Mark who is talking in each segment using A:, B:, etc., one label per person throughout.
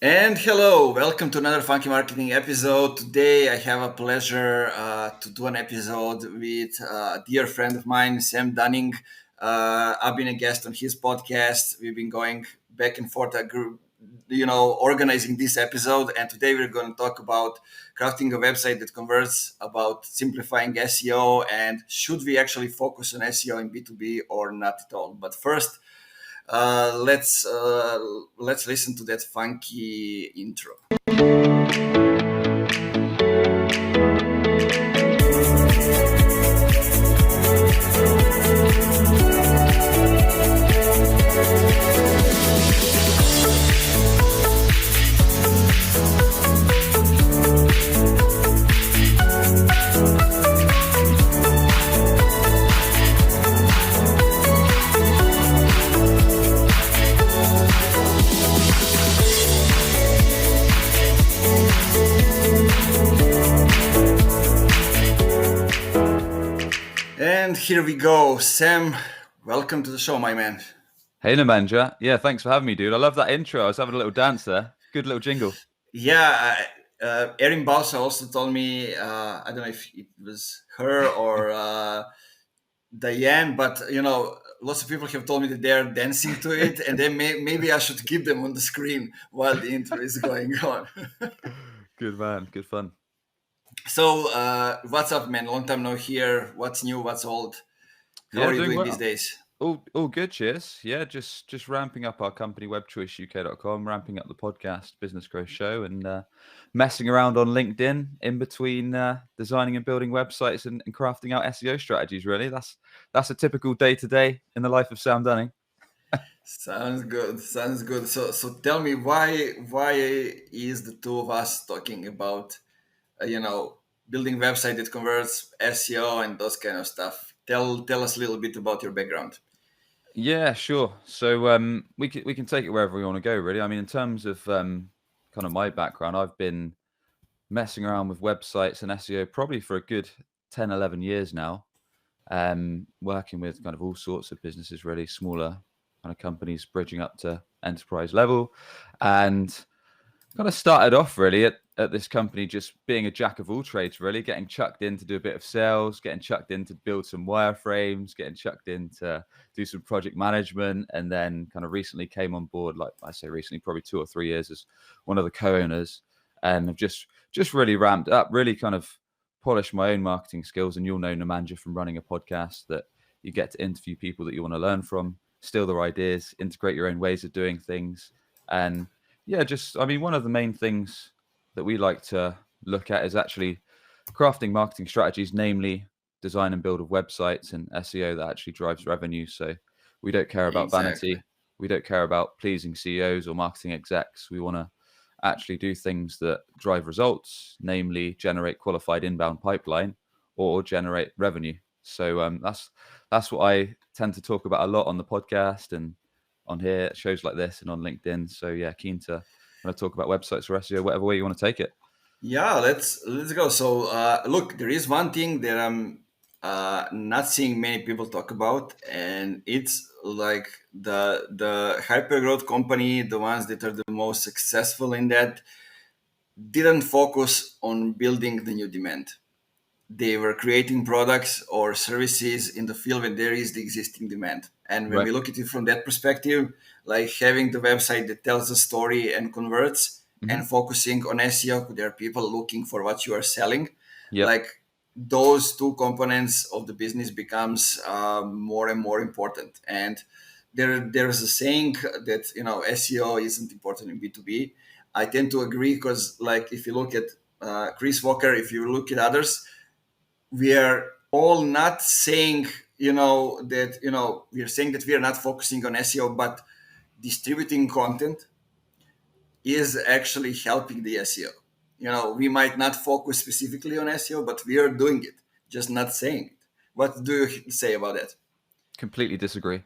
A: And hello, welcome to another Funky Marketing episode. Today I have a pleasure to do an episode with a dear friend of mine, Sem Dunning. I've been a guest on his podcast. We've been going back and forth, organizing this episode. And today we're going to talk about crafting a website that converts, about simplifying SEO, and should we actually focus on SEO in B2B or not at all. But first, let's listen to that funky intro. And here we go. Sam, welcome to the show, my man.
B: Hey, Nemanja. Yeah, thanks for having me, dude. I love that intro. I was having a little dance there. Good little jingle.
A: Yeah, Erin Balsa also told me, I don't know if it was her or Diane, but lots of people have told me that they're dancing to it, and then maybe I should keep them on the screen while the intro is going on.
B: Good man. Good fun.
A: So, what's up, man? Long time no here. What's new? What's old? How are you doing these days?
B: All good, cheers. Yeah, just ramping up our company, webchoiceuk.com, ramping up the podcast, Business Growth Show, and messing around on LinkedIn in between designing and building websites and crafting out SEO strategies, really. That's a typical day-to-day in the life of Sem Dunning.
A: Sounds good. So tell me, why is the two of us talking about building website that converts, SEO, and those kind of stuff? Tell us a little bit about your background.
B: Yeah, sure. So we can take it wherever we want to go, really. I mean, in terms of kind of my background, I've been messing around with websites and SEO probably for a good 10, 11 years now, working with kind of all sorts of businesses, really smaller kind of companies bridging up to enterprise level, and kind of started off really at this company just being a jack of all trades, really getting chucked in to do a bit of sales, getting chucked in to build some wireframes, getting chucked in to do some project management, and then kind of recently came on board, like I say recently, probably 2 or 3 years, as one of the co-owners, and have just really ramped up, really kind of polished my own marketing skills. And you'll know, Nemanja, from running a podcast, that you get to interview people that you want to learn from, steal their ideas, integrate your own ways of doing things. And yeah, one of the main things that we like to look at is actually crafting marketing strategies, namely design and build of websites and SEO that actually drives revenue. So we don't care about vanity. We don't care about pleasing CEOs or marketing execs. We want to actually do things that drive results, namely generate qualified inbound pipeline or generate revenue. So that's what I tend to talk about a lot on the podcast and on here, shows like this, and on LinkedIn. So yeah, keen to kind of talk about websites or SEO, whatever way you want to take it.
A: Yeah, let's go. So look, there is one thing that I'm not seeing many people talk about, and it's like the hyper growth company, the ones that are the most successful in that, didn't focus on building the new demand. They were creating products or services in the field where there is the existing demand. And when we look at it from that perspective, like having the website that tells a story and converts, and focusing on SEO, there are people looking for what you are selling.
B: Yep.
A: Like those two components of the business becomes more and more important. And there's a saying that SEO isn't important in B2B. I tend to agree, because like if you look at Chris Walker, if you look at others, we are all not saying that we are saying that we are not focusing on SEO, but distributing content is actually helping the SEO. We might not focus specifically on SEO, but we are doing it, just not saying it. What do you say about that?
B: Completely disagree.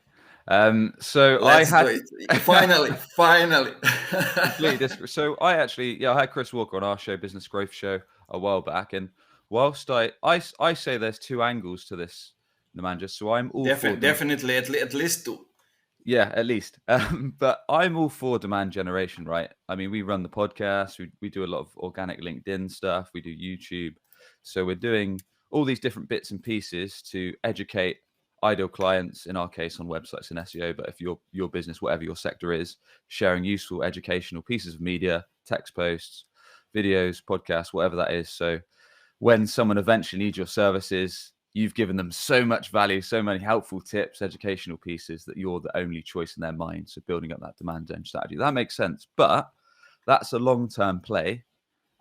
A: So let's do it. Finally.
B: Completely disagree. So I had Chris Walker on our show, Business Growth Show, a while back, and whilst I say there's two angles to this, Nemanja, so I'm all for
A: definitely at least two.
B: Yeah, at least. But I'm all for demand generation, right? I mean, we run the podcast, we do a lot of organic LinkedIn stuff, we do YouTube. So we're doing all these different bits and pieces to educate ideal clients, in our case on websites and SEO. But if your business, whatever your sector is, sharing useful educational pieces of media, text posts, videos, podcasts, whatever that is. So when someone eventually needs your services, you've given them so much value, so many helpful tips, educational pieces that you're the only choice in their mind. So building up that demand gen strategy, that makes sense. But that's a long-term play,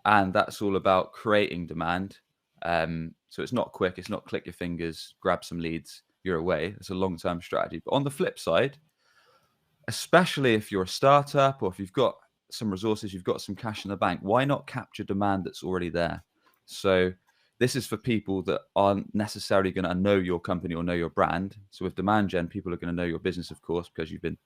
B: and that's all about creating demand. So it's not quick. It's not click your fingers, grab some leads, you're away. It's a long-term strategy. But on the flip side, especially if you're a startup or if you've got some resources, you've got some cash in the bank, why not capture demand that's already there? So this is for people that aren't necessarily going to know your company or know your brand. So with demand gen, people are going to know your business, of course, because you've been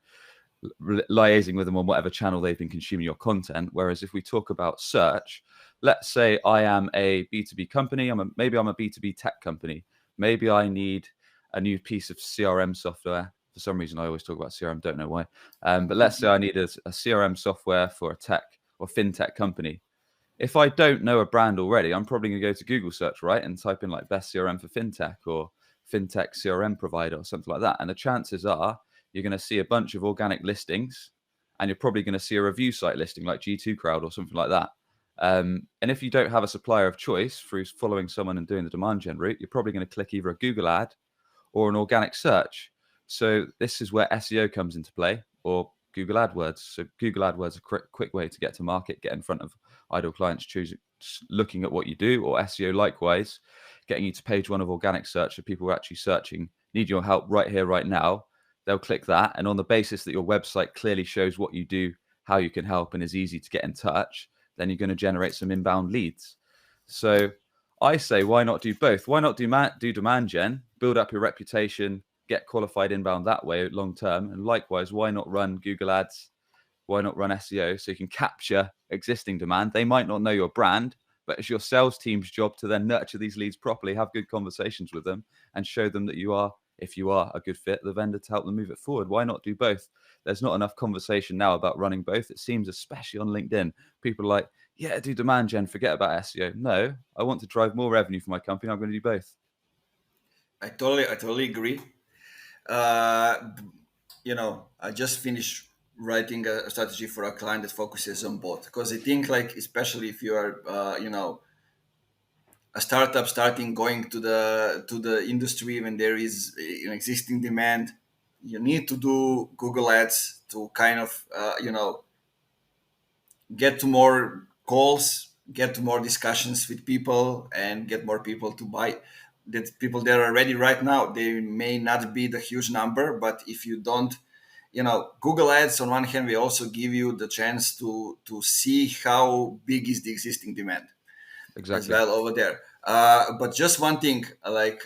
B: liaising with them on whatever channel they've been consuming your content. Whereas if we talk about search, let's say I am a B2B company, maybe I'm a B2B tech company. Maybe I need a new piece of CRM software. For some reason, I always talk about CRM, don't know why. But let's say I need a CRM software for a tech or fintech company. If I don't know a brand already, I'm probably going to go to Google search, right, and type in like best CRM for fintech or fintech CRM provider or something like that. And the chances are you're going to see a bunch of organic listings, and you're probably going to see a review site listing like G2 Crowd or something like that. And if you don't have a supplier of choice through following someone and doing the demand gen route, you're probably going to click either a Google ad or an organic search. So this is where SEO comes into play, or Google AdWords. So Google AdWords is a quick way to get to market, get in front of ideal clients, looking at what you do, or SEO likewise, getting you to page one of organic search so people are actually searching, need your help right here, right now. They'll click that. And on the basis that your website clearly shows what you do, how you can help, and is easy to get in touch, then you're going to generate some inbound leads. So I say, why not do both? Why not do demand gen, build up your reputation, get qualified inbound that way long term? And likewise, why not run Google Ads? Why not run SEO so you can capture existing demand? They might not know your brand, but it's your sales team's job to then nurture these leads properly, have good conversations with them, and show them that you are, if you are a good fit, the vendor to help them move it forward. Why not do both? There's not enough conversation now about running both. It seems, especially on LinkedIn, people are like, yeah, do demand gen, forget about SEO. No, I want to drive more revenue for my company. I'm going to do both.
A: I totally agree. Uh, I just finished writing a strategy for a client that focuses on both, because I think, like, especially if you are, a startup starting going to the industry when there is an existing demand, you need to do Google Ads to kind of, get to more calls, get to more discussions with people, and get more people to buy. That people that are ready right now, they may not be the huge number, but if you don't, Google Ads on one hand, we also give you the chance to see how big is the existing demand as
B: Exactly.
A: well over there. But just one thing, like,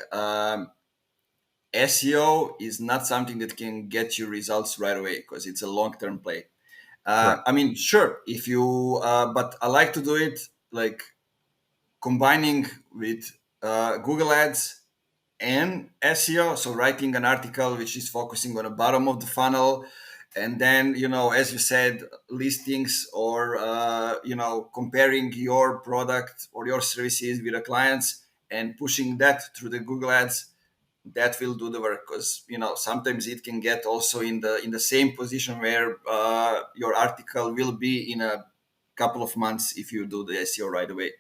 A: SEO is not something that can get you results right away, because it's a long-term play.
B: Correct.
A: I mean, sure, if you, but I like to do it like combining with Google Ads and SEO. So writing an article which is focusing on the bottom of the funnel, and then, as you said, listings, or comparing your product or your services with the clients and pushing that through the Google Ads. That will do the work, because sometimes it can get also in the same position where your article will be in a couple of months if you do the SEO right away.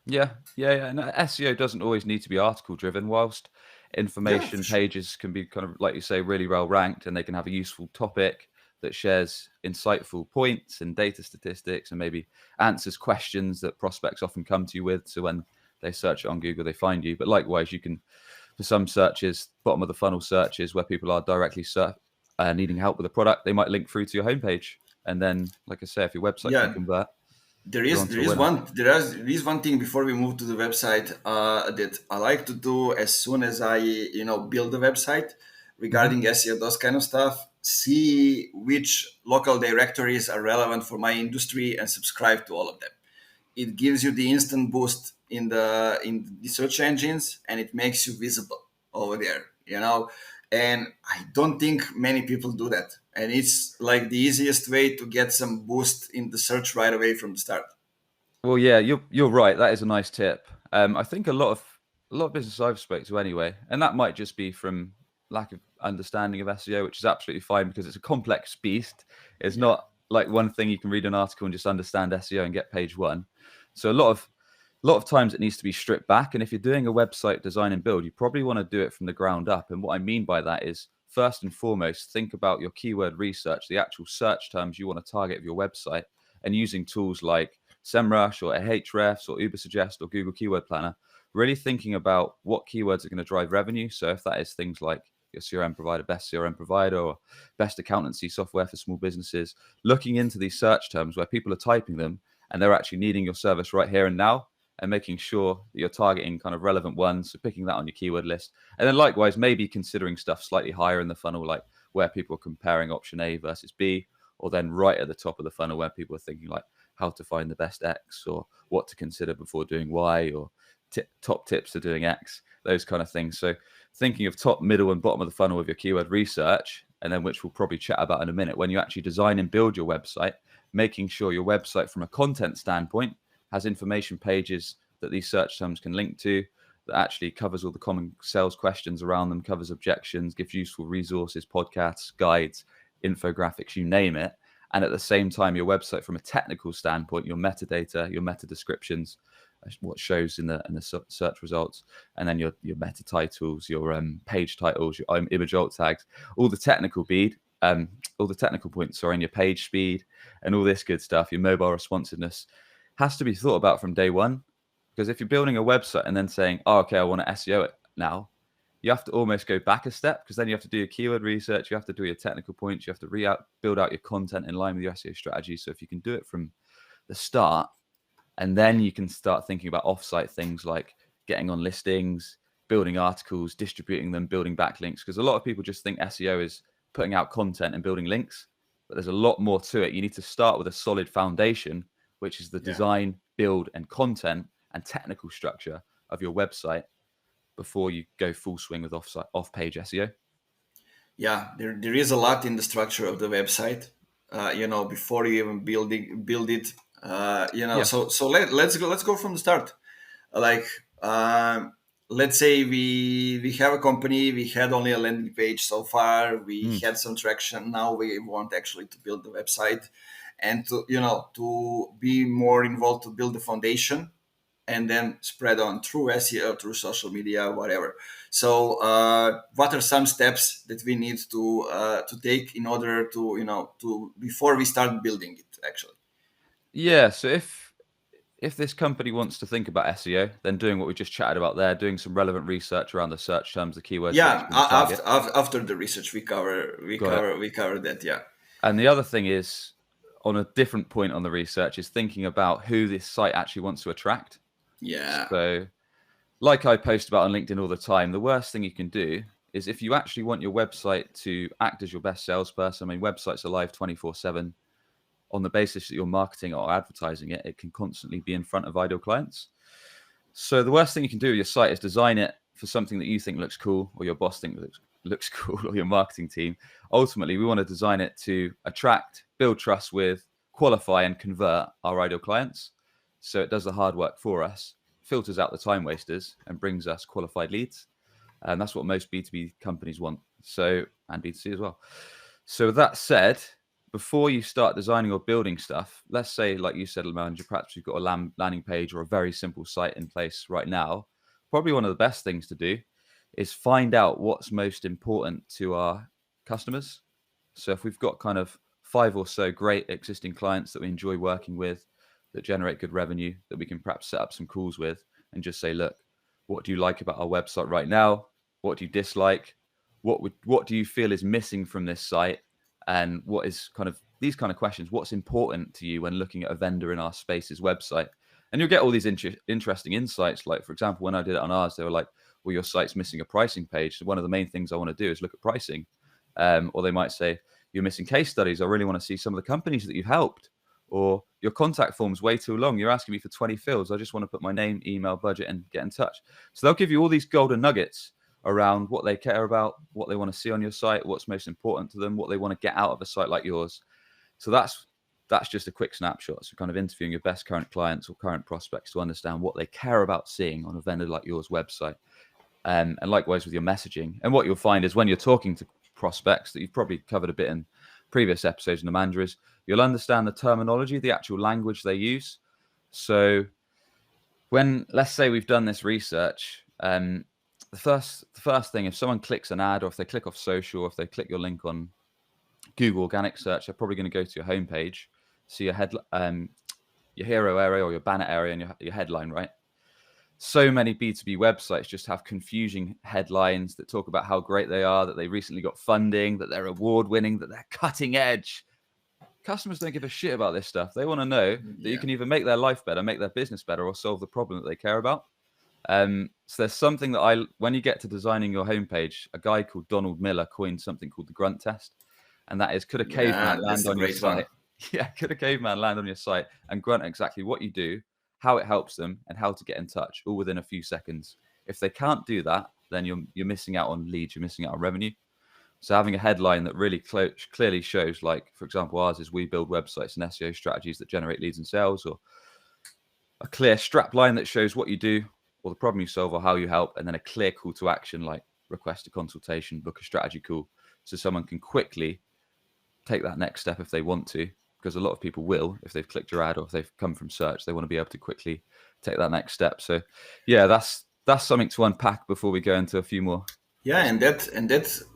B: Yeah. And SEO doesn't always need to be article driven, whilst
A: Yeah, for
B: information
A: sure.
B: pages can be kind of, like you say, really well ranked, and they can have a useful topic that shares insightful points and data statistics and maybe answers questions that prospects often come to you with. So when they search it on Google, they find you. But likewise, you can, for some searches, bottom of the funnel searches where people are directly needing help with a product, they might link through to your homepage. And then, like I say, if your website can
A: Yeah,
B: convert,
A: there
B: you're
A: is
B: on
A: there
B: to a
A: is
B: winner.
A: one there is one thing before we move to the website, that I like to do as soon as I build the website
B: Hmm.
A: regarding SEO, those kind of stuff. See which local directories are relevant for my industry and subscribe to all of them. It gives you the instant boost in the search engines, and it makes you visible over there. And I don't think many people do that. And it's like the easiest way to get some boost in the search right away from the start.
B: Well, yeah, you're right. That is a nice tip. I think a lot of businesses I've spoke to anyway, and that might just be from lack of understanding of SEO, which is absolutely fine because it's a complex beast. It's
A: Yeah.
B: not like one thing you can read an article and just understand SEO and get page one. So a lot of times it needs to be stripped back. And if you're doing a website design and build, you probably want to do it from the ground up. And what I mean by that is first and foremost, think about your keyword research, the actual search terms you want to target of your website, and using tools like SEMrush or Ahrefs or Ubersuggest or Google Keyword Planner, really thinking about what keywords are going to drive revenue. So if that is things like your CRM provider, best CRM provider, or best accountancy software for small businesses, looking into these search terms where people are typing them and they're actually needing your service right here and now, and making sure that you're targeting kind of relevant ones. So picking that on your keyword list. And then likewise, maybe considering stuff slightly higher in the funnel, like where people are comparing option A versus B, or then right at the top of the funnel where people are thinking like how to find the best X, or what to consider before doing Y, or top tips to doing X, those kind of things. So thinking of top, middle, and bottom of the funnel with your keyword research, and then which we'll probably chat about in a minute, when you actually design and build your website, making sure your website from a content standpoint has information pages that these search terms can link to, that actually covers all the common sales questions around them, covers objections, gives useful resources, podcasts, guides, infographics, you name it. And at the same time, your website from a technical standpoint, your metadata, your meta descriptions, what shows in the search results, and then your meta titles, your page titles, your image alt tags, all the technical bead, all the technical points, sorry, and your page speed and all this good stuff, your mobile responsiveness, has to be thought about from day one. Because if you're building a website and then saying, oh, okay, I want to SEO it now, you have to almost go back a step, because then you have to do your keyword research, you have to do your technical points, you have to build out your content in line with your SEO strategy. So if you can do it from the start, and then you can start thinking about offsite things like getting on listings, building articles, distributing them, building backlinks. Because a lot of people just think SEO is putting out content and building links, but there's a lot more to it. You need to start with a solid foundation, which is the
A: Yeah.
B: design, build, and content and technical structure of your website before you go full swing with off-page SEO.
A: Yeah, there is a lot in the structure of the website. Before you even build it.
B: Yeah.
A: Let's go from the start. Like, let's say we have a company. We had only a landing page so far. We
B: Mm.
A: had some traction. Now we want actually to build the website, and to be more involved, to build the foundation, and then spread on through SEO, through social media, whatever. So, what are some steps that we need to take in order to before we start building it? Actually,
B: Yeah. So if this company wants to think about SEO, then doing what we just chatted about there, doing some relevant research around the search terms, the keywords they're
A: yeah.
B: actually going to target.
A: After the research,
B: Got it.
A: we cover that. Yeah,
B: And the other thing is, on a different point on the research, is thinking about who this site actually wants to attract.
A: yeah,
B: So, like I post about on LinkedIn all the time, the worst thing you can do is, if you actually want your website to act as your best salesperson. I mean, websites are live 24/7. On the basis that you're marketing or advertising it, it can constantly be in front of ideal clients. So the worst thing you can do with your site is design it for something that you think looks cool, or your boss thinks looks cool, or your marketing team. Ultimately, we want to design it to attract, build trust with, qualify, and convert our ideal clients. So it does the hard work for us, filters out the time wasters, and brings us qualified leads. And that's what most B2B companies want. So, and B2C as well. So with that said, before you start designing or building stuff, let's say, like you said, Lamanja, perhaps you've got a landing page or a very simple site in place right now. Probably one of the best things to do is find out what's most important to our customers. So if we've got kind of 5 or so great existing clients that we enjoy working with, that generate good revenue, that we can perhaps set up some calls with and just say, look, what do you like about our website right now? What do you dislike? What do you feel is missing from this site? And what is kind of these kind of questions? What's important to you when looking at a vendor in our space's website? And you'll get all these interesting insights. Like, for example, when I did it on ours, they were like, well, your site's missing a pricing page. So one of the main things I want to do is look at pricing. Or they might say, you're missing case studies. I really want to see some of the companies that you've helped. Or your contact form's way too long. You're asking me for 20 fields. I just want to put my name, email, budget, and get in touch. So they'll give you all these golden nuggets, around what they care about, what they want to see on your site, what's most important to them, what they want to get out of a site like yours. So that's just a quick snapshot. So kind of interviewing your best current clients or current prospects to understand what they care about seeing on a vendor like yours website. And likewise with your messaging. And what you'll find is when you're talking to prospects that you've probably covered a bit in previous episodes in the Mandra, you'll understand the terminology, the actual language they use. So when, let's say we've done this research, the first thing, if someone clicks an ad, or if they click off social, or if they click your link on Google organic search, they're probably going to go to your homepage, see your your hero area or your banner area and your headline, right? So many B2B websites just have confusing headlines that talk about how great they are, that they recently got funding, that they're award winning, that they're cutting edge. Customers don't give a shit about this stuff. They want to know that you can either make their life better, make their business better, or solve the problem that they care about. So there's something that when you get to designing your homepage, a guy called Donald Miller coined something called the grunt test. And that is, could a caveman
A: That's
B: land
A: a
B: on your
A: great one.
B: site? Yeah, could a caveman land on your site and grunt exactly what you do, how it helps them, and how to get in touch, all within a few seconds? If they can't do that, then you're missing out on leads, you're missing out on revenue. So having a headline that really clearly shows, like, for example, ours is "We build websites and SEO strategies that generate leads and sales," or a clear strap line that shows what you do or the problem you solve or how you help, and then a clear call to action like request a consultation, book a strategy call, so someone can quickly take that next step if they want to, because a lot of people will, if they've clicked your ad or if they've come from search, they want to be able to quickly take that next step. So yeah, that's something to unpack before we go into a few more.
A: Yeah, and that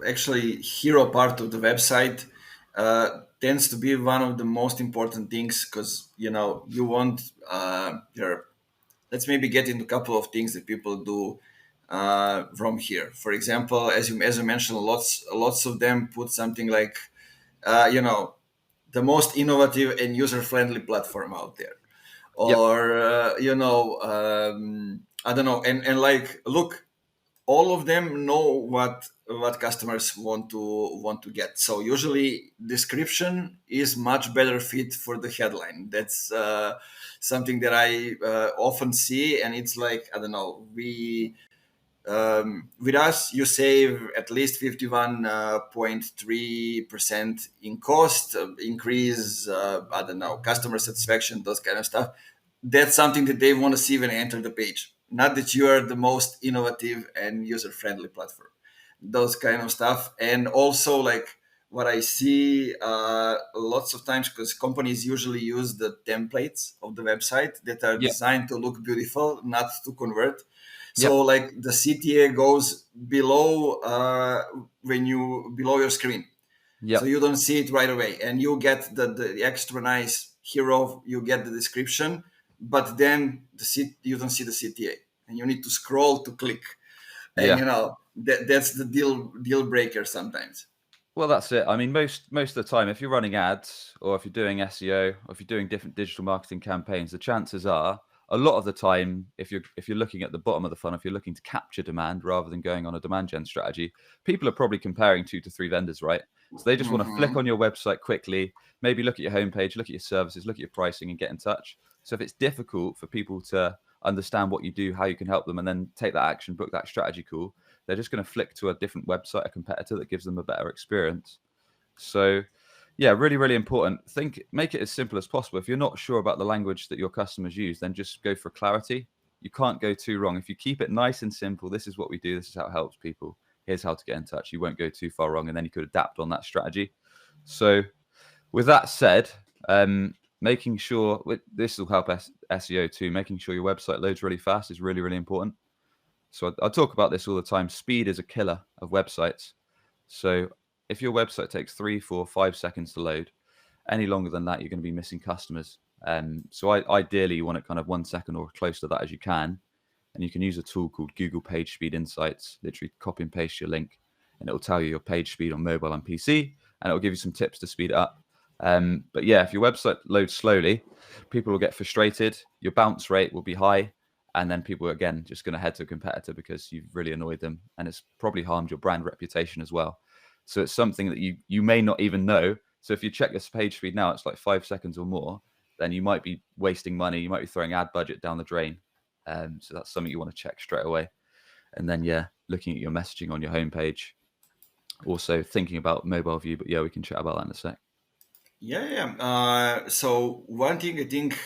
A: actually hero part of the website tends to be one of the most important things, because you want your. Let's maybe get into a couple of things that people do from here. For example, as you mentioned, lots of them put something like uh, you know the most innovative and user friendly platform out there,
B: Yep.
A: or I don't know, and like, look, all of them know what customers want to get. So usually description is much better fit for the headline. That's something that I often see, and it's like, I don't know, with us, you save at least 51.3% in cost, increase, I don't know, customer satisfaction, those kind of stuff. That's something that they want to see when they enter the page. Not that you are the most innovative and user friendly platform, those kind of stuff. And also, like, what I see lots of times, because companies usually use the templates of the website that are
B: Yep.
A: designed to look beautiful, not to convert. So
B: Yep.
A: like the CTA goes below when you below your screen, so
B: Yep.
A: you don't see it right away, and you get the extra nice hero. You get the description, but then you don't see the CTA, and you need to scroll to click, and
B: Yeah.
A: that's the deal breaker sometimes.
B: Well, that's it. I mean, most of the time, if you're running ads or if you're doing SEO or if you're doing different digital marketing campaigns, the chances are a lot of the time, if you're looking at the bottom of the funnel, if you're looking to capture demand rather than going on a demand gen strategy, people are probably comparing 2 to 3 vendors, right? So they just want to flick
A: Hmm.
B: on your website quickly, maybe look at your homepage, look at your services, look at your pricing, and get in touch. So if it's difficult for people to understand what you do, how you can help them, and then take that action, book that strategy call, they're just going to flick to a different website, a competitor that gives them a better experience. So yeah, really, really important. Make it as simple as possible. If you're not sure about the language that your customers use, then just go for clarity. You can't go too wrong. If you keep it nice and simple, this is what we do, this is how it helps people, here's how to get in touch, you won't go too far wrong, and then you could adapt on that strategy. So with that said, making sure this will help SEO too. Making sure your website loads really fast is really, really important. So I talk about this all the time. Speed is a killer of websites. So if your website takes 3, 4, 5 seconds to load, any longer than that, you're going to be missing customers. So ideally, you want it kind of 1 second or close to that as you can. And you can use a tool called Google Page Speed Insights. Literally copy and paste your link, and it will tell you your page speed on mobile and PC, and it will give you some tips to speed it up. But yeah, if your website loads slowly, people will get frustrated. Your bounce rate will be high, and then people are again just going to head to a competitor because you've really annoyed them, and it's probably harmed your brand reputation as well. So it's something that you may not even know. So if you check this page speed now, it's like 5 seconds or more, then you might be wasting money. You might be throwing ad budget down the drain. So that's something you want to check straight away. And then, yeah, looking at your messaging on your homepage. Also thinking about mobile view, but yeah, we can chat about that in a sec.
A: So one thing I think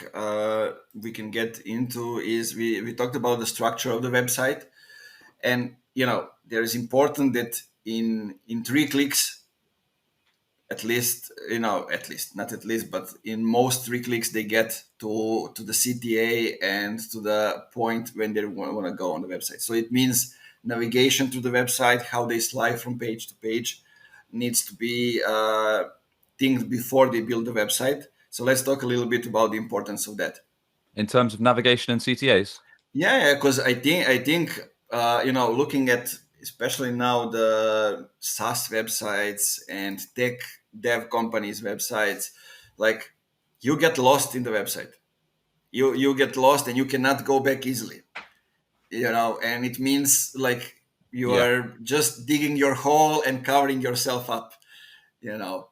A: we can get into is we talked about the structure of the website, and there is important that in 3 clicks, at least not at least, but in most 3 clicks they get to the CTA and to the point when they want to go on the website. So it means navigation to the website, how they slide from page to page, needs to be things before they build the website. So let's talk a little bit about the importance of that.
B: In terms of navigation and CTAs?
A: Yeah, because I think looking at especially now the SaaS websites and tech dev companies websites, like you get lost in the website. You get lost and you cannot go back easily. And it means like you
B: Yeah.
A: are just digging your hole and covering yourself up. You know.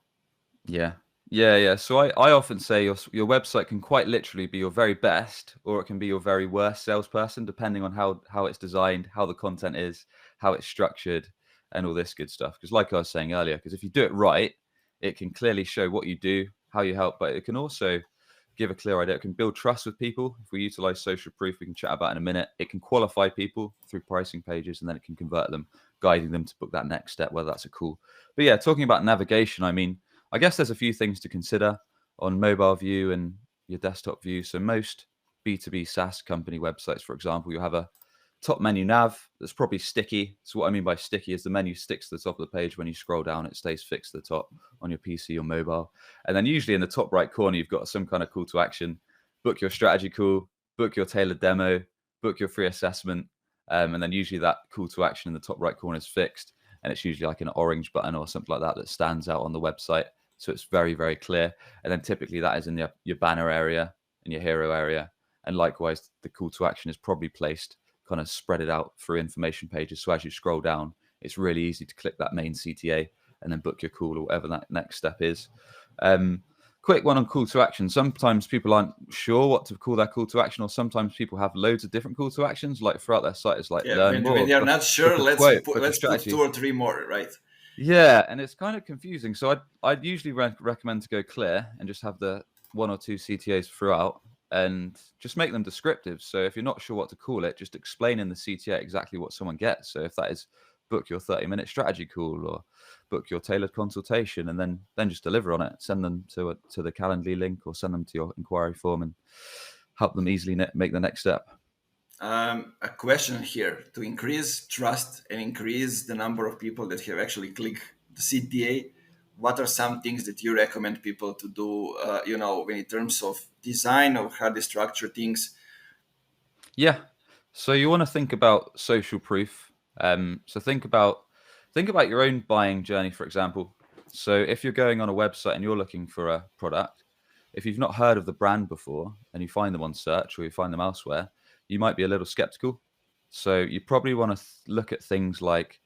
B: Yeah. Yeah. So I often say your website can quite literally be your very best, or it can be your very worst salesperson, depending on how it's designed, how the content is, how it's structured, and all this good stuff. Because like I was saying earlier, because if you do it right, it can clearly show what you do, how you help, but it can also give a clear idea. It can build trust with people. If we utilize social proof, we can chat about in a minute. It can qualify people through pricing pages, and then it can convert them, guiding them to book that next step, whether that's a call. But yeah, talking about navigation, I mean, I guess there's a few things to consider on mobile view and your desktop view. So most B2B SaaS company websites, for example, you have a top menu nav that's probably sticky. So what I mean by sticky is the menu sticks to the top of the page. When you scroll down, it stays fixed to the top on your PC or mobile. And then usually in the top right corner, you've got some kind of call to action. Book your strategy call, book your tailored demo, book your free assessment. And then usually that call to action in the top right corner is fixed. And it's usually like an orange button or something like that that stands out on the website. So it's very, very clear. And then typically that is in your banner area and your hero area. And likewise, the call to action is probably placed kind of spread it out through information pages. So as you scroll down, it's really easy to click that main CTA and then book your call or whatever that next step is. Quick one on call to action. Sometimes people aren't sure what to call their call to action, or sometimes people have loads of different call to actions, like throughout their site. It's like
A: Yeah,
B: learn
A: when
B: more,
A: they are
B: book,
A: not
B: book
A: sure,
B: a
A: let's
B: quote,
A: put
B: book a
A: let's put two
B: strategy.
A: or three more, right?
B: Yeah, and it's kind of confusing. So I'd usually recommend to go clear and just have the one or two CTAs throughout and just make them descriptive. So if you're not sure what to call it, just explain in the CTA exactly what someone gets. So if that is book your 30-minute strategy call or book your tailored consultation, and then just deliver on it. Send them to the Calendly link or send them to your inquiry form and help them easily make the next step.
A: A question here: to increase trust and increase the number of people that have actually clicked the CTA, what are some things that you recommend people to do, in terms of design of how they structure things?
B: Yeah. So you want to think about social proof. So think about your own buying journey, for example. So if you're going on a website and you're looking for a product, if you've not heard of the brand before and you find them on search or you find them elsewhere, you might be a little skeptical. So you probably want to look at things like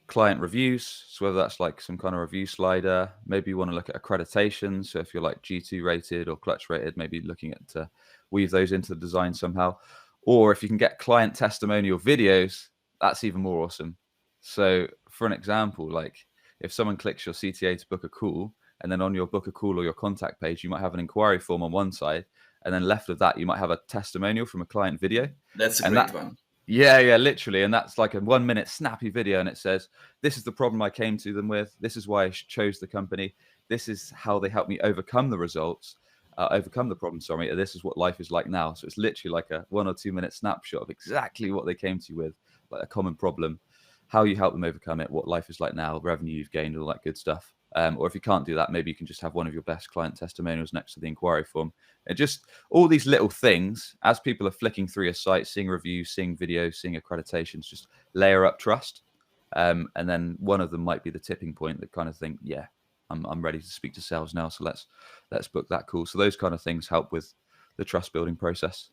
B: client reviews. So whether that's like some kind of review slider, maybe you want to look at accreditation. So if you're like G2 rated or Clutch rated, maybe looking at to weave those into the design somehow. Or if you can get client testimonial videos, that's even more awesome. So for an example, like if someone clicks your CTA to book a call, and then on your book a call or your contact page, you might have an inquiry form on one side, and then left of that, you might have a testimonial from a client video.
A: That's a
B: And
A: great
B: that
A: one.
B: yeah, literally. And that's like a 1 minute snappy video. And it says, this is the problem I came to them with. This is why I chose the company. This is how they helped me overcome the results, overcome the problem. Sorry. This is what life is like now. So it's literally like a 1 or 2 minute snapshot of exactly what they came to you with, like a common problem, how you help them overcome it, what life is like now, revenue you've gained, all that good stuff. Or if you can't do that, maybe you can just have one of your best client testimonials next to the inquiry form. And just all these little things, as people are flicking through your site, seeing reviews, seeing videos, seeing accreditations, just layer up trust. And then one of them might be the tipping point that kind of think, yeah, I'm ready to speak to sales now. So let's book that call. So those kind of things help with the trust building process.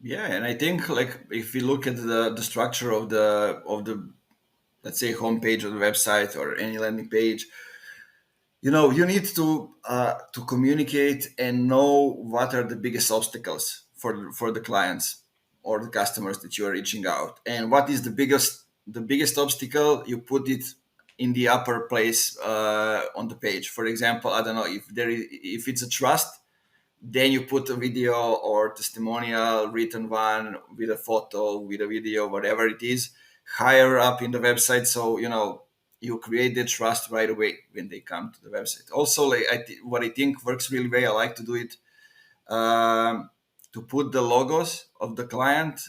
A: Yeah, and I think like if we look at the structure of the let's say homepage of the website or any landing page, you need to communicate and know what are the biggest obstacles for the clients or the customers that you are reaching out, and what is the biggest the biggest obstacle, you put it in the upper place on the page. For example, I don't know if it's a trust, then you put a video or testimonial, written one with a photo, with a video, whatever it is, higher up in the website. So you create the trust right away when they come to the website. Also, like what I think works really well, I like to do it um, to put the logos of the client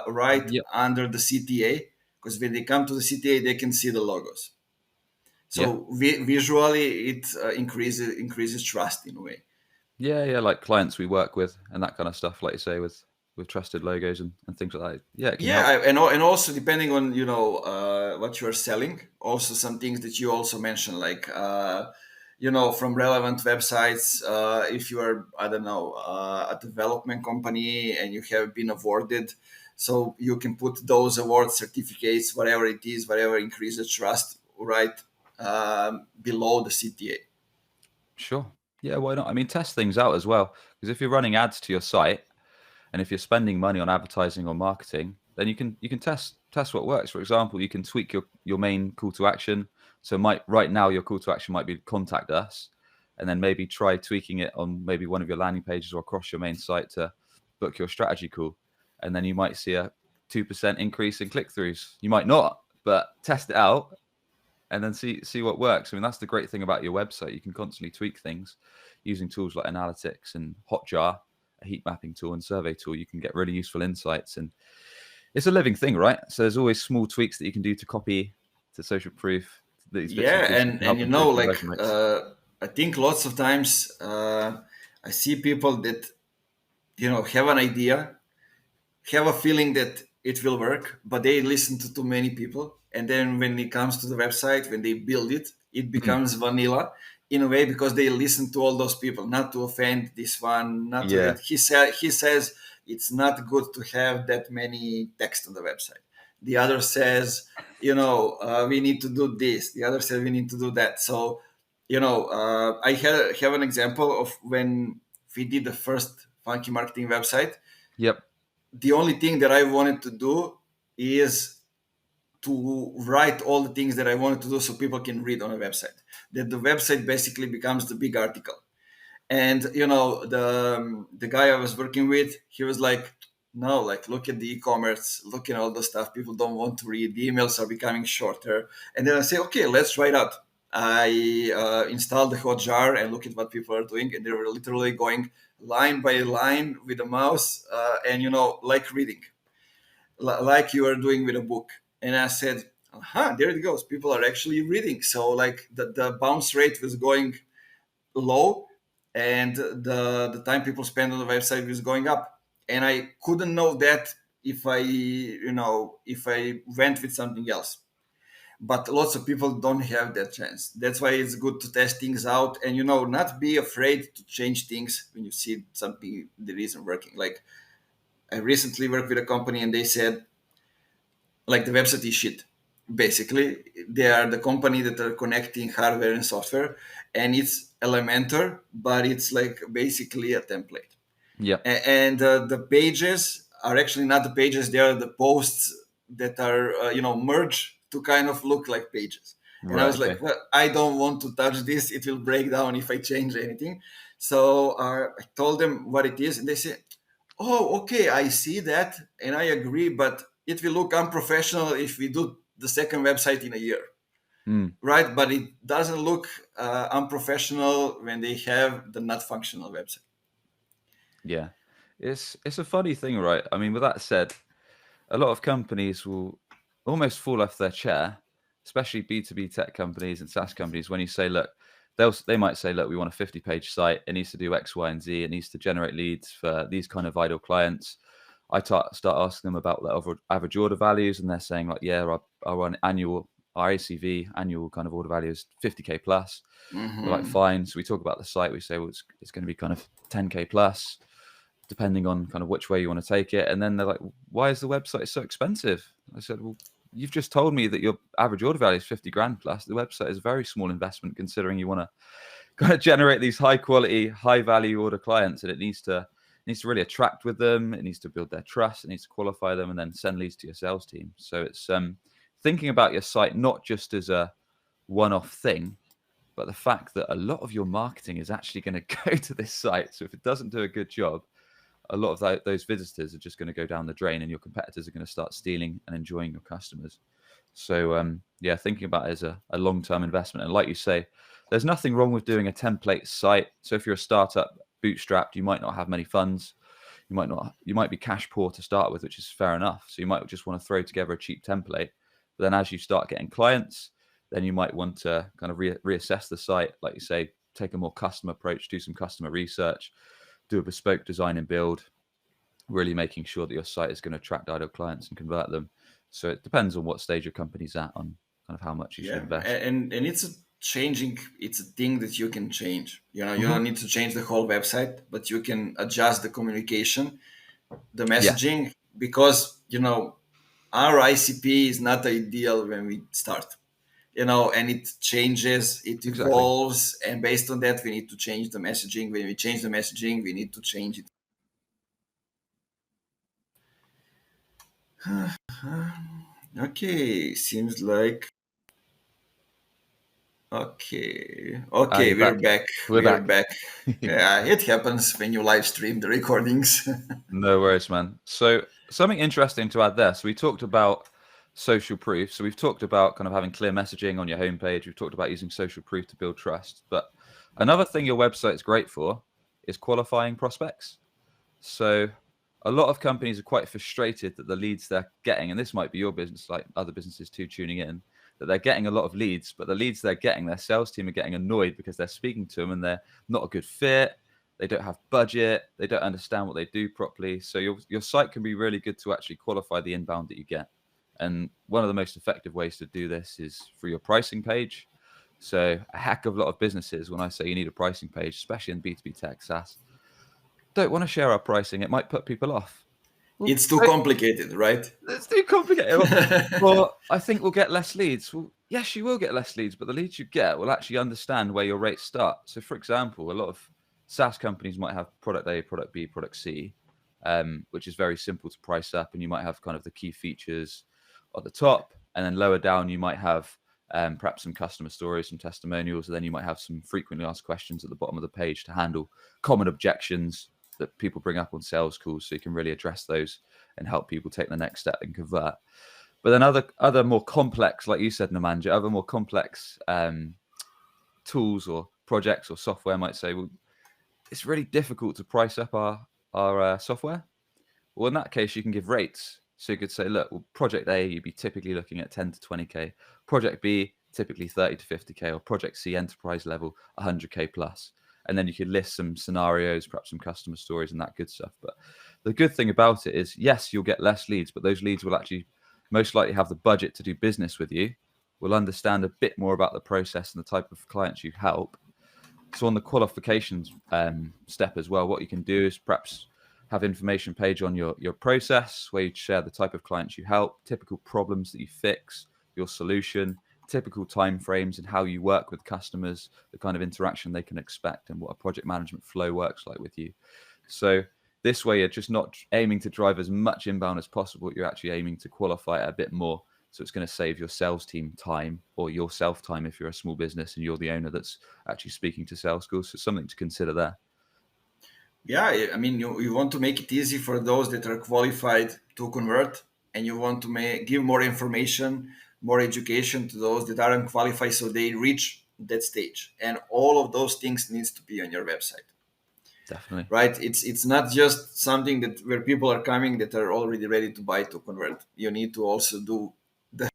A: right
B: Yep.
A: under the CTA, because when they come to the CTA, they can see the logos.
B: Yeah.
A: So visually, it increases trust in a way.
B: Yeah. Like clients we work with and that kind of stuff, like you say, with trusted logos and things like that. Yeah, it can help.
A: And also depending on what you are selling, also some things that you also mentioned, like from relevant websites. If you are, I don't know, a development company and you have been awarded, so you can put those award certificates, whatever it is, whatever increases trust, right below the CTA.
B: Sure. Yeah, why not? I mean, test things out as well. Because if you're running ads to your site and if you're spending money on advertising or marketing, then you can test what works. For example, you can tweak your main call to action. So right now your call to action might be contact us, and then maybe try tweaking it on maybe one of your landing pages or across your main site to book your strategy call. And then you might see a 2% increase in click-throughs. You might not, but test it out and then see what works. I mean, that's the great thing about your website. You can constantly tweak things using tools like analytics and Hotjar, a heat mapping tool, and survey tool. You can get really useful insights, and it's a living thing, right? So there's always small tweaks that you can do to copy, to social proof, these bits and
A: Yeah,
B: pieces
A: and
B: to help improve
A: like
B: conversion rates.
A: I think lots of times I see people that have an idea, have a feeling that it will work, but they listen to too many people. And then when it comes to the website, when they build it, it
B: Mm,
A: becomes vanilla in a way, because they listen to all those people, not to offend this one, not to.
B: yeah.
A: And he says it's not good to have that many text on the website. The other says, we need to do this. The other says we need to do that. So, I have an example of when we did the first Funky Marketing website.
B: Yep.
A: The only thing that I wanted to do is to write all the things that I wanted to do so people can read on a website. That the website basically becomes the big article. And the guy I was working with, he was like, "No, like look at the e-commerce, look at all the stuff. People don't want to read. The emails are becoming shorter." And then I say, "Okay, let's try it out." I installed the Hotjar and look at what people are doing, and they were literally going line by line with a mouse, and like reading, like you are doing with a book. And I said, there it goes. People are actually reading. So like the bounce rate was going low, and the time people spend on the website was going up. And I couldn't know that if I went with something else. But lots of people don't have that chance. That's why it's good to test things out and not be afraid to change things when you see something that isn't working. Like I recently worked with a company and they said, like, the website is shit. Basically, they are the company that are connecting hardware and software, and it's Elementor, but it's like basically a template.
B: Yep.
A: And the pages are actually not the pages; they are the posts that are merged to kind of look like pages. And I
B: Right.
A: was
B: Okay.
A: like, well, I don't want to touch this; it will break down if I change anything. So I told them what it is, and they said, "Oh, okay, I see that, and I agree, but it will look unprofessional if we do the second website in a year,
B: Mm,
A: right? But it doesn't look unprofessional when they have the not functional website."
B: yeah. It's a funny thing, right? I mean, with that said, a lot of companies will almost fall off their chair, especially B2B tech companies and SaaS companies, when you say, look, they might say, look, we want a 50-page site. It needs to do X, Y, and Z. It needs to generate leads for these kind of ideal clients. Start asking them about the average order values, and they're saying, like, yeah, our ACV, annual kind of order value is 50K plus. We're like,
A: Hmm.
B: fine. So we talk about the site. We say, well, it's going to be kind of 10K plus, depending on kind of which way you want to take it. And then they're like, why is the website so expensive? I said, well, you've just told me that your average order value is 50 grand plus. The website is a very small investment considering you want to kind of generate these high quality, high value order clients. And it needs to really attract with them. It needs to build their trust. It needs to qualify them and then send leads to your sales team. So it's thinking about your site not just as a one-off thing, but the fact that a lot of your marketing is actually going to go to this site. So if it doesn't do a good job, a lot of those visitors are just going to go down the drain, and your competitors are going to start stealing and enjoying your customers. So yeah, thinking about it as a long-term investment. And like you say, there's nothing wrong with doing a template site. So if you're a startup, bootstrapped, you might not have many funds. You might be cash poor to start with, which is fair enough. So you might just want to throw together a cheap template. But then as you start getting clients, then you might want to kind of reassess the site, like you say, take a more custom approach, do some customer research, do a bespoke design and build, really making sure that your site is going to attract ideal clients and convert them. So it depends on what stage your company's at on kind of how much you should
A: Yeah,
B: invest.
A: and it's a changing. It's a thing that you can change. You
B: Hmm.
A: don't need to change the whole website, but you can adjust the communication, the
B: Yeah,
A: messaging, because our ICP is not ideal when we start. And it changes, it
B: exactly.
A: evolves, and based on that, we need to change the messaging. When we change the messaging, we need to change it. Okay, seems like
B: Ah,
A: okay,
B: you're
A: we're
B: back.
A: back.
B: We're
A: We're
B: back.
A: back. Yeah, it happens when you live stream the recordings.
B: No worries, man. So something interesting to add there. So we talked about social proof. So we've talked about kind of having clear messaging on your homepage. We've talked about using social proof to build trust. But another thing your website's great for is qualifying prospects. So a lot of companies are quite frustrated that the leads they're getting, and this might be your business, like other businesses too, tuning in, that they're getting a lot of leads, but the leads they're getting, their sales team are getting annoyed because they're speaking to them and they're not a good fit. They don't have budget. They don't understand what they do properly. So your site can be really good to actually qualify the inbound that you get. And one of the most effective ways to do this is through your pricing page. So a heck of a lot of businesses, when I say you need a pricing page, especially in B2B tech SaaS, don't want to share our pricing. It might put people off. Well,
A: It's too
B: don't,
A: complicated, right?
B: it's too complicated. Well, I think we'll get less leads. Well, yes, you will get less leads, but the leads you get will actually understand where your rates start. So, for example, a lot of SaaS companies might have product A, product B, product C, which is very simple to price up. And you might have kind of the key features at the top, and then lower down, you might have perhaps some customer stories, some testimonials, and then you might have some frequently asked questions at the bottom of the page to handle common objections that people bring up on sales calls, so you can really address those and help people take the next step and convert. But then other more complex, like you said, Nemanja, other more complex tools or projects or software might say, well, it's really difficult to price up our software. Well, in that case, you can give rates. So you could say, look, well, project A, you'd be typically looking at 10 to 20K. Project B, typically 30 to 50K, or project C, enterprise level, 100K plus. And then you could list some scenarios, perhaps some customer stories and that good stuff. But the good thing about it is, yes, you'll get less leads, but those leads will actually most likely have the budget to do business with you, will understand a bit more about the process and the type of clients you help. So on the qualifications step as well, what you can do is perhaps have information page on your process where you share the type of clients you help, typical problems that you fix, your solution, typical timeframes and how you work with customers, the kind of interaction they can expect, and what a project management flow works like with you. So this way, you're just not aiming to drive as much inbound as possible. You're actually aiming to qualify it a bit more. So it's going to save your sales team time, or yourself time if you're a small business and you're the owner that's actually speaking to sales schools. So something to consider there.
A: Yeah, I mean, you want to make it easy for those that are qualified to convert, and you want to give more information, more education to those that aren't qualified, so they reach that stage. And all of those things needs to be on your website,
B: Definitely.
A: right? It's not just something that where people are coming that are already ready to buy to convert. You need to also do the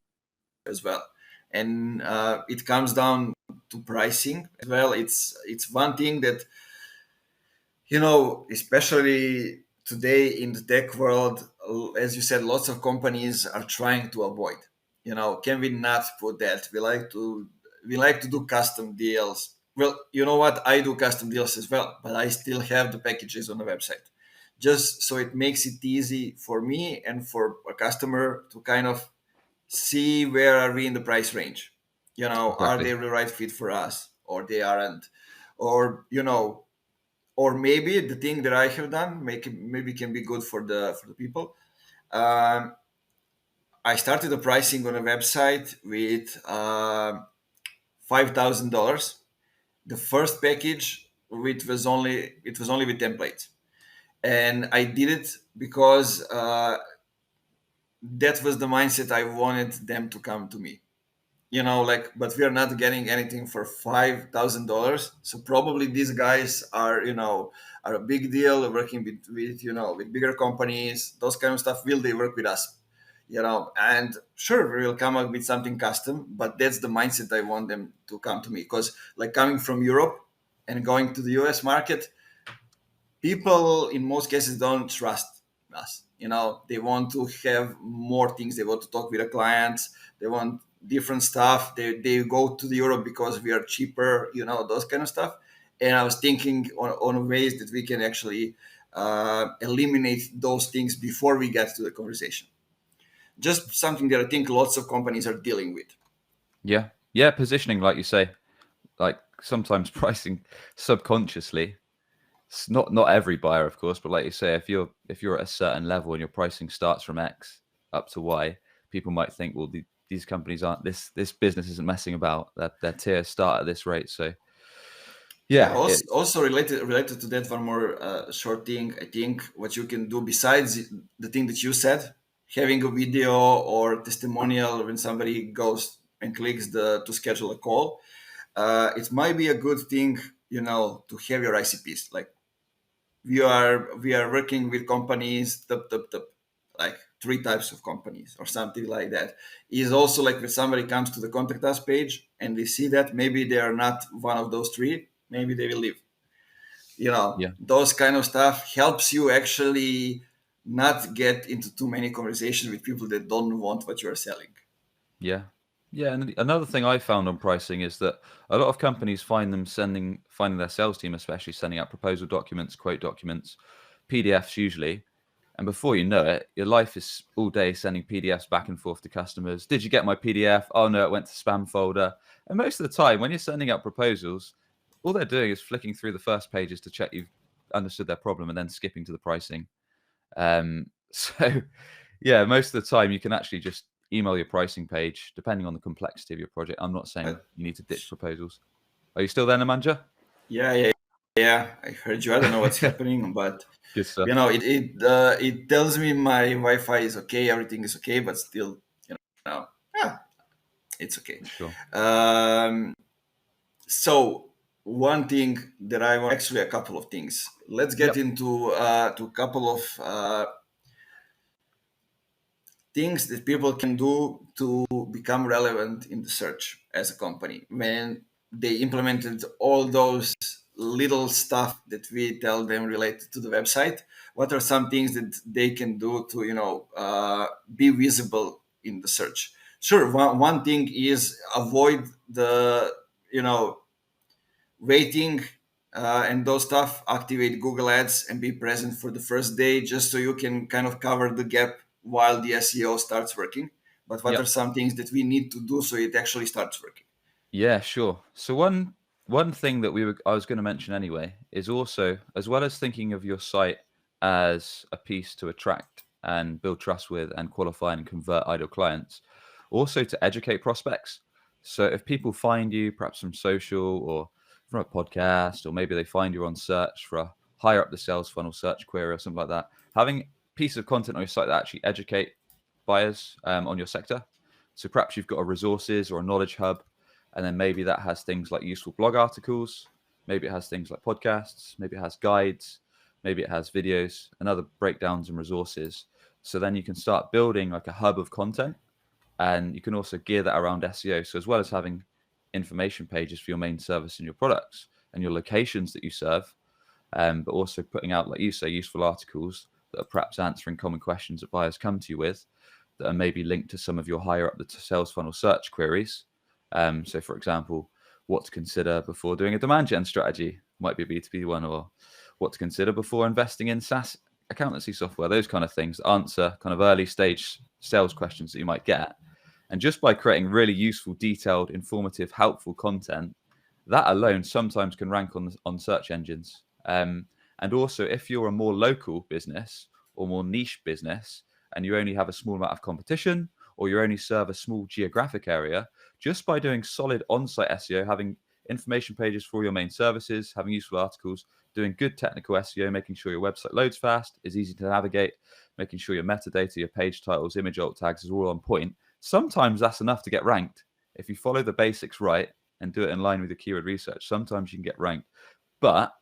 A: as well, and it comes down to pricing as well. It's one thing that especially today in the tech world, as you said, lots of companies are trying to avoid. Can we not put that? We like to do custom deals. Well, you know what? I do custom deals as well, but I still have the packages on the website, just so it makes it easy for me and for a customer to kind of see where are we in the price range. Are they
B: Exactly.
A: the right fit for us, or they aren't, or maybe the thing that I have done maybe can be good for the people. Um, I started the pricing on a website with $5,000. The first package, it was only with templates, and I did it because that was the mindset I wanted them to come to me. Like, but we are not getting anything for $5,000. So probably these guys are, are a big deal, working with with bigger companies, those kind of stuff. Will they work with us? And sure, we will come up with something custom, but that's the mindset I want them to come to me, because like coming from Europe and going to the US market, people in most cases don't trust us. They want to have more things. They want to talk with the clients. They want different stuff. They go to the Europe because we are cheaper, those kind of stuff. And I was thinking on ways that we can actually eliminate those things before we get to the conversation. Just something that I think lots of companies are dealing with.
B: Yeah. Yeah. Positioning, like you say, like sometimes pricing subconsciously. It's not every buyer, of course, but like you say, if you're at a certain level and your pricing starts from X up to Y, people might think, well, these companies aren't this business isn't messing about. Their tiers start at this rate. So
A: Yeah,
B: yeah,
A: also related to that, one more short thing. I think what you can do besides the thing that you said, having a video or testimonial when somebody goes and clicks the to schedule a call, it might be a good thing, to have your ICPs. Like, we are working with companies, like three types of companies or something like that. Is also like when somebody comes to the contact us page and they see that maybe they are not one of those three, maybe they will leave.
B: yeah,
A: Those kind of stuff helps you actually not get into too many conversations with people that don't want what you're selling.
B: yeah, yeah. And another thing I found on pricing is that a lot of companies finding their sales team, especially sending out proposal documents, quote documents, PDFs usually. And before you know it, your life is all day sending PDFs back and forth to customers. Did you get my PDF? Oh no, it went to spam folder. And most of the time, when you're sending out proposals, all they're doing is flicking through the first pages to check you've understood their problem and then skipping to the pricing. So, yeah, most of the time you can actually just email your pricing page, depending on the complexity of your project. I'm not saying
A: But
B: you need to ditch proposals. Are you still there, Nemanja?
A: yeah, yeah, yeah. I heard you. I don't know what's happening, but
B: Good stuff.
A: it tells me my Wi-Fi is okay, everything is okay, but still, yeah, it's okay.
B: Sure.
A: Um, so one thing that I want, actually a couple of things. Let's get
B: Yep.
A: into to a couple of things that people can do to become relevant in the search as a company when they implemented all those little stuff that we tell them related to the website. What are some things that they can do to be visible in the search? Sure, one thing is avoid the waiting and those stuff. Activate Google Ads and be present for the first day, just so you can kind of cover the gap while the SEO starts working. But what are
B: Yep.
A: some things that we need to do so it actually starts working?
B: Yeah, sure. So one thing that I was going to mention anyway is also, as well as thinking of your site as a piece to attract and build trust with and qualify and convert ideal clients, also to educate prospects. So if people find you perhaps from social or from a podcast, or maybe they find you on search for a higher up the sales funnel search query or something like that, having a piece of content on your site that actually educate buyers on your sector. So perhaps you've got a resources or a knowledge hub, and then maybe that has things like useful blog articles, maybe it has things like podcasts, maybe it has guides, maybe it has videos and other breakdowns and resources. So then you can start building like a hub of content, and you can also gear that around SEO. So as well as having information pages for your main service and your products and your locations that you serve, but also putting out, like you say, useful articles that are perhaps answering common questions that buyers come to you with, that are maybe linked to some of your higher up the sales funnel search queries. So, for example, what to consider before doing a demand gen strategy might be a B2B one, or what to consider before investing in SaaS accountancy software, those kind of things, answer kind of early stage sales questions that you might get. And just by creating really useful, detailed, informative, helpful content, that alone sometimes can rank on search engines. And also, if you're a more local business or more niche business and you only have a small amount of competition, or you only serve a small geographic area, just by doing solid on-site SEO, having information pages for your main services, having useful articles, doing good technical SEO, making sure your website loads fast, is easy to navigate, making sure your metadata, your page titles, image alt tags is all on point. Sometimes that's enough to get ranked. If you follow the basics right and do it in line with the keyword research, sometimes you can get ranked. But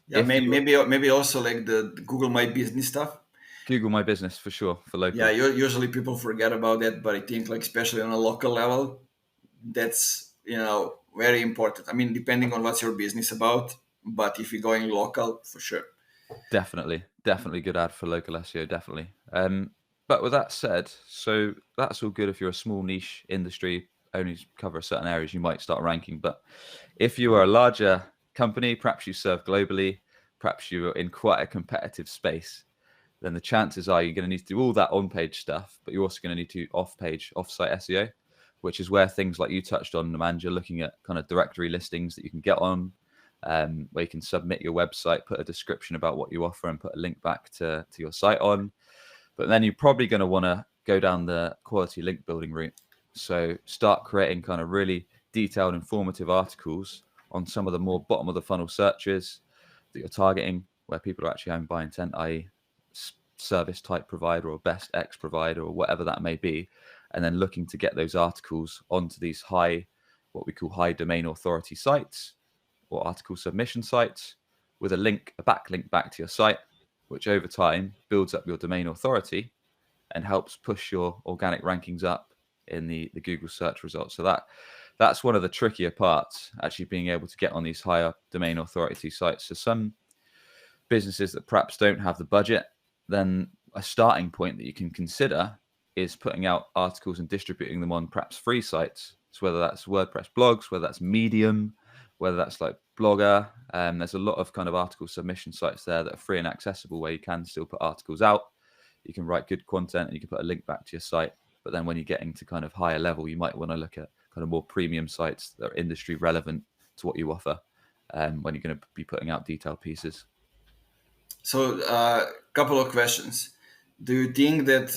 A: Yeah,
B: if you
A: maybe also like the Google My Business stuff.
B: Google My Business for sure for
A: Yeah,
B: local,
A: usually people forget about that, but I think like especially on a local level, that's very important. I mean, depending on what's your business about, but if you're going local, for sure.
B: definitely good ad for local SEO, definitely. But with that said, so that's all good if you're a small niche industry, only cover certain areas, you might start ranking. But if you are a larger company, perhaps you serve globally, perhaps you're in quite a competitive space, then the chances are you're going to need to do all that on-page stuff, but you're also going to need to off-page, off-site SEO, which is where things like you touched on, Nemanja, looking at kind of directory listings that you can get on, where you can submit your website, put a description about what you offer, and put a link back to your site on. But then you're probably going to want to go down the quality link building route. So start creating kind of really detailed, informative articles on some of the more bottom of the funnel searches that you're targeting, where people are actually having buy intent, i.e., service type provider or best X provider or whatever that may be, and then looking to get those articles onto these what we call high domain authority sites or article submission sites with a backlink back to your site, which over time builds up your domain authority and helps push your organic rankings up in the Google search results. So that's one of the trickier parts, actually being able to get on these higher domain authority sites. So some businesses that perhaps don't have the budget, then a starting point that you can consider is putting out articles and distributing them on perhaps free sites. So whether that's WordPress blogs, whether that's Medium, whether that's like Blogger, there's a lot of kind of article submission sites there that are free and accessible where you can still put articles out. You can write good content and you can put a link back to your site. But then when you're getting to kind of higher level, you might want to look at kind of more premium sites that are industry relevant to what you offer when you're going to be putting out detailed pieces.
A: So, couple of questions. Do you think that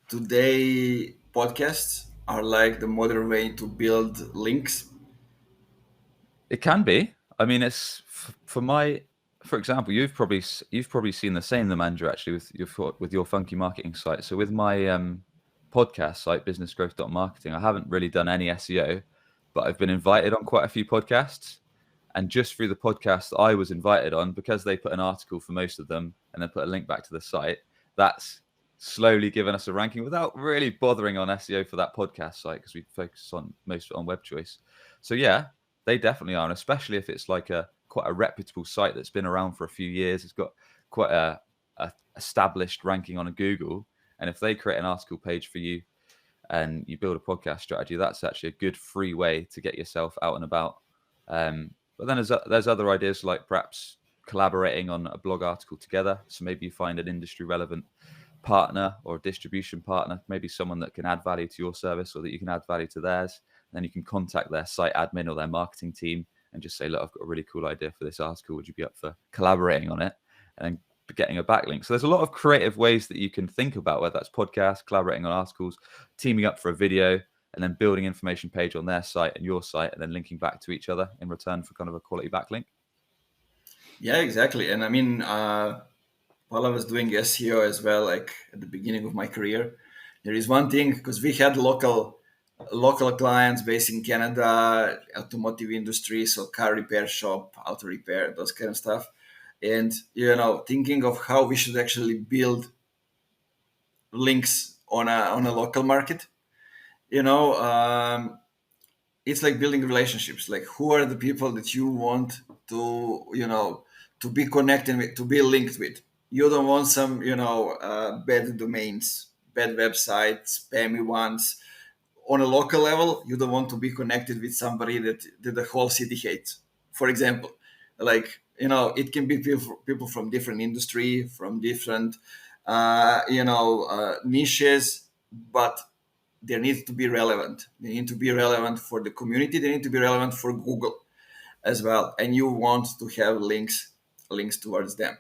A: today podcasts are like the modern way to build links?
B: It can be. I mean, it's for example, you've probably seen the same, the manager, actually, with your funky marketing site. So with my podcast site, businessgrowth.marketing, I haven't really done any SEO, but I've been invited on quite a few podcasts. And just through the podcast that I was invited on, because they put an article for most of them and then put a link back to the site, that's slowly given us a ranking without really bothering on SEO for that podcast site because we focus on most on web choice. So yeah, they definitely are, and especially if it's like quite a reputable site that's been around for a few years. It's got quite a established ranking on a Google, and if they create an article page for you and you build a podcast strategy, that's actually a good free way to get yourself out and about. But then there's other ideas like perhaps collaborating on a blog article together. So maybe you find an industry relevant partner or a distribution partner, maybe someone that can add value to your service or that you can add value to theirs. And then you can contact their site admin or their marketing team and just say, look, I've got a really cool idea for this article. Would you be up for collaborating on it? And then getting a backlink. So there's a lot of creative ways that you can think about, whether that's podcasts, collaborating on articles, teaming up for a video, and then building information page on their site and your site, and then linking back to each other in return for kind of a quality backlink.
A: Yeah, exactly. And I mean, while I was doing SEO as well, like at the beginning of my career, there is one thing because we had local clients based in Canada, automotive industry, so car repair shop, auto repair, those kind of stuff. And thinking of how we should actually build links on a local market. You know, it's like building relationships. Like, who are the people that you want to be connected with, to be linked with? You don't want some bad domains, bad websites, spammy ones. On a local level, you don't want to be connected with somebody that the whole city hates. For example, like it can be people from different industry, from different niches, but they need to be relevant. They need to be relevant for the community. They need to be relevant for Google as well. And you want to have links towards them.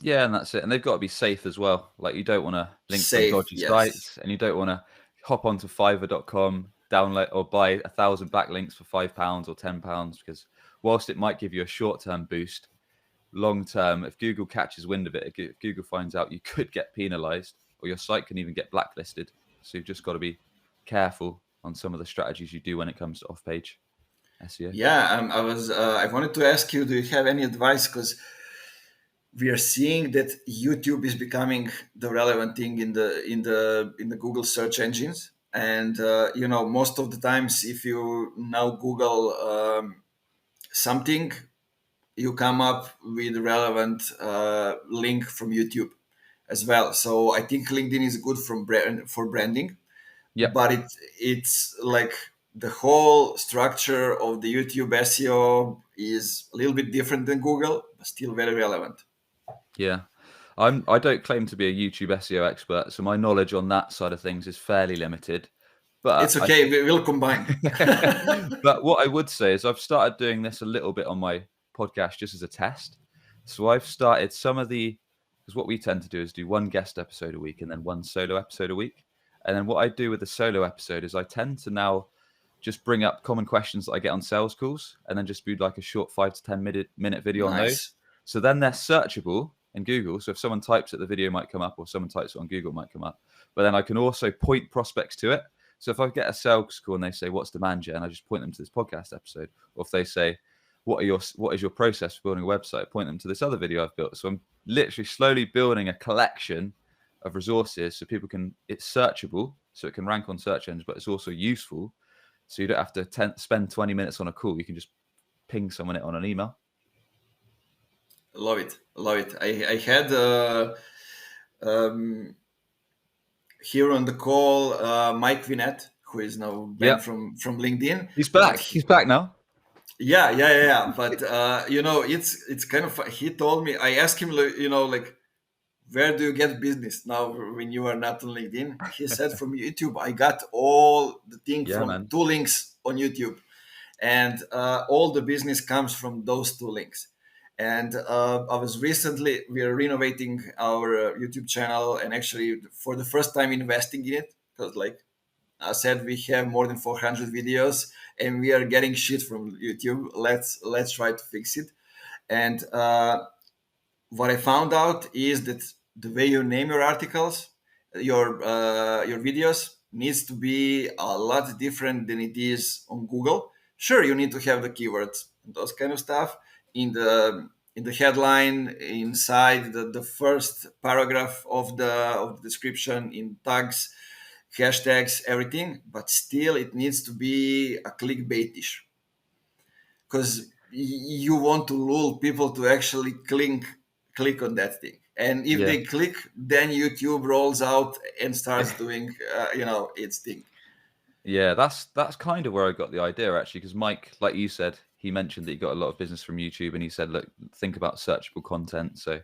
B: Yeah, and that's it. And they've got to be safe as well. Like you don't want to link from
A: Safe,
B: dodgy
A: yes.
B: sites, and you don't want to hop onto Fiverr.com, download or buy 1,000 backlinks for £5 or £10, because whilst it might give you a short-term boost, long term, if Google catches wind of it, if Google finds out, you could get penalized, or your site can even get blacklisted. So you've just got to be careful on some of the strategies you do when it comes to off-page SEO.
A: Yeah, I wanted to ask you, do you have any advice? Because we are seeing that YouTube is becoming the relevant thing in the Google search engines, and most of the times, if you now Google something, you come up with relevant link from YouTube as well. So I think LinkedIn is good for branding,
B: Yep.
A: but it's like the whole structure of the YouTube SEO is a little bit different than Google, but still very relevant.
B: Yeah. I don't claim to be a YouTube SEO expert, so my knowledge on that side of things is fairly limited. But
A: It's
B: I
A: okay. We will combine.
B: but what I would say is I've started doing this a little bit on my podcast just as a test. So I've started some of the, because what we tend to do is do one guest episode a week and then one solo episode a week. And then what I do with the solo episode is I tend to now just bring up common questions that I get on sales calls and then just do like a short 5 to 10 minute video on those.
A: Nice.
B: So then they're searchable in Google. So if someone types it, the video might come up, or someone types it on Google, it might come up. But then I can also point prospects to it. So if I get a sales call and they say, "What's demand gen?" I just point them to this podcast episode. Or if they say, what is your process for building a website?" Point them to this other video I've built. So I'm literally slowly building a collection of resources so people can. It's searchable, so it can rank on search engines, but it's also useful. So you don't have to spend 20 minutes on a call. You can just ping someone it on an email.
A: Love it. Love it. I had um, here on the call Mike Vinette, who is now banned
B: Yeah,
A: from LinkedIn,
B: he's
A: but
B: back. He's back now.
A: yeah. But it's kind of he told me. I asked him, like, where do you get business now when you are not on LinkedIn? He said, from YouTube. I got all the thing
B: Yeah,
A: from
B: man.
A: two links on YouTube, and all the business comes from those two links. And we are renovating our YouTube channel, and actually for the first time investing in it, because like I said, we have more than 400 videos and we are getting shit from YouTube. Let's try to fix it. And what I found out is that the way you name your articles, your videos, needs to be a lot different than it is on Google. Sure, you need to have the keywords and those kind of stuff in the headline, inside the first paragraph of the description, in tags, hashtags, everything. But still, it needs to be a clickbaitish, because you want to lure people to actually click on that thing, and if
B: Yeah.
A: they click, then YouTube rolls out and starts doing its thing.
B: Yeah, that's kind of where I got the idea, actually, because Mike, like you said, he mentioned that he got a lot of business from YouTube, and he said, "Look, think about searchable content." So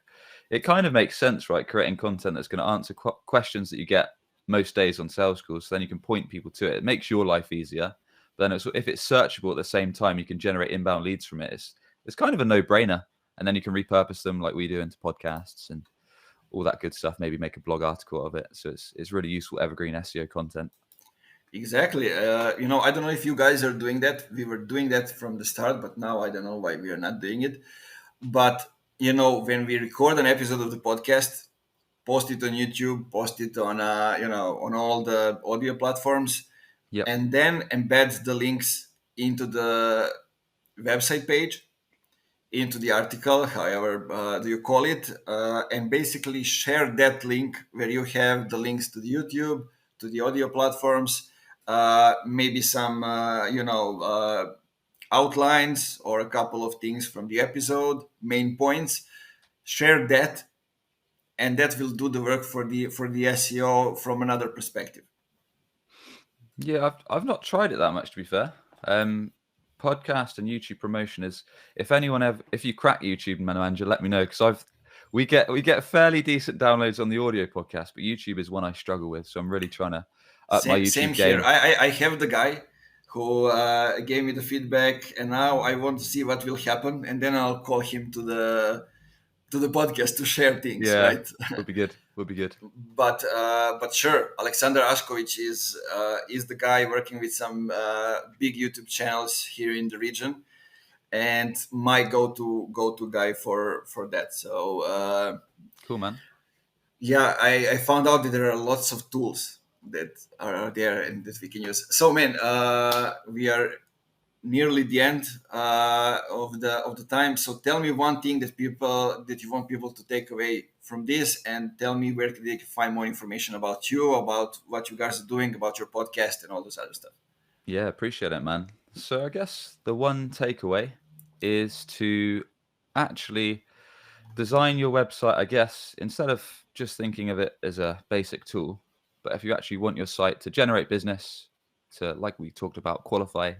B: it kind of makes sense, right? Creating content that's going to answer questions that you get most days on sales calls, so then you can point people to it. It makes your life easier. But then if it's searchable at the same time, you can generate inbound leads from it. It's kind of a no-brainer, and then you can repurpose them like we do into podcasts and all that good stuff. Maybe make a blog article of it. So it's really useful evergreen SEO content.
A: Exactly. I don't know if you guys are doing that. We were doing that from the start, but now I don't know why we are not doing it. But when we record an episode of the podcast, post it on YouTube, post it on on all the audio platforms,
B: Yep.
A: and then embed the links into the website page, into the article, however do you call it, and basically share that link where you have the links to the YouTube, to the audio platforms, maybe some outlines or a couple of things from the episode, main points. Share that, and that will do the work for the SEO from another perspective.
B: Yeah, I've not tried it that much, to be fair. Podcast and YouTube promotion is, if you crack YouTube, Manager, let me know, because we get fairly decent downloads on the audio podcast, but YouTube is one I struggle with, so I'm really trying to up my
A: Same
B: YouTube
A: here.
B: game.
A: I have the guy who gave me the feedback, and now I want to see what will happen, and then I'll call him to the podcast to share things,
B: Yeah,
A: right?
B: would be good. Would be good.
A: But sure, Alexander Ashkovich is the guy working with some big YouTube channels here in the region, and my go to guy for that. So
B: Cool, man.
A: yeah, I found out that there are lots of tools that are there and that we can use. So man, we are nearly the end of the time. So tell me one thing that you want people to take away from this, and tell me where they can find more information about you, about what you guys are doing, about your podcast, and all this other stuff.
B: Yeah, appreciate it, man. So I guess the one takeaway is to actually design your website, I guess, instead of just thinking of it as a basic tool, but if you actually want your site to generate business, to, like we talked about, qualify,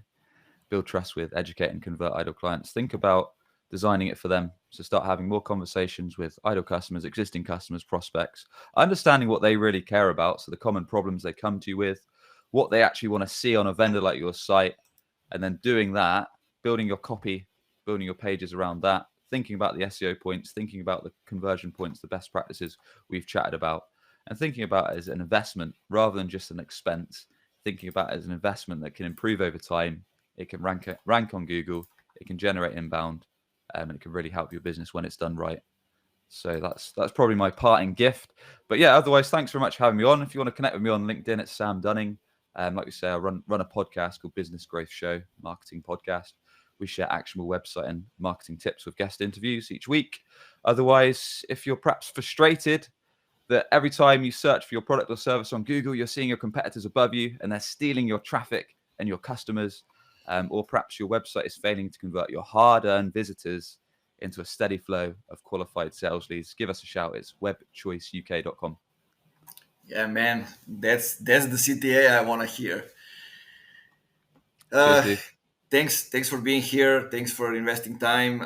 B: build trust with, educate, and convert idle clients, think about designing it for them. So start having more conversations with idle customers, existing customers, prospects, understanding what they really care about. So the common problems they come to you with, what they actually want to see on a vendor like your site, and then doing that, building your copy, building your pages around that, thinking about the SEO points, thinking about the conversion points, the best practices we've chatted about, and thinking about it as an investment rather than just an expense, thinking about it as an investment that can improve over time. It can rank on Google, it can generate inbound, and it can really help your business when it's done right. So that's probably my parting gift. But yeah, otherwise, thanks very much for having me on. If you want to connect with me on LinkedIn, it's Sam Dunning. Like we say, I run a podcast called Business Growth Show, marketing podcast. We share actionable website and marketing tips with guest interviews each week. Otherwise, if you're perhaps frustrated that every time you search for your product or service on Google, you're seeing your competitors above you and they're stealing your traffic and your customers, or perhaps your website is failing to convert your hard-earned visitors into a steady flow of qualified sales leads, give us a shout. It's webchoiceuk.com.
A: Yeah, man, that's the CTA I want to hear.
B: Cheers,
A: Uh,
B: dude.
A: thanks for being here. Thanks for investing time.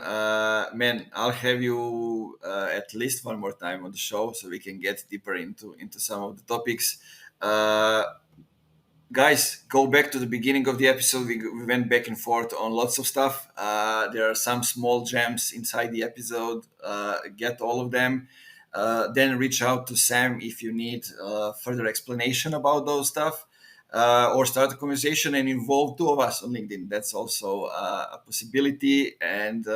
A: Man, I'll have you at least one more time on the show so we can get deeper into some of the topics. Uh, Guys, go back to the beginning of the episode. We went back and forth on lots of stuff. There are some small gems inside the episode. Get all of them. Then reach out to Sam if you need further explanation about those stuff, or start a conversation and involve two of us on LinkedIn. That's also a possibility. And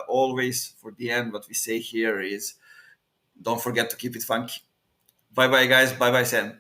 A: always, for the end, what we say here is don't forget to keep it funky. Bye bye, guys. Bye bye, Sam.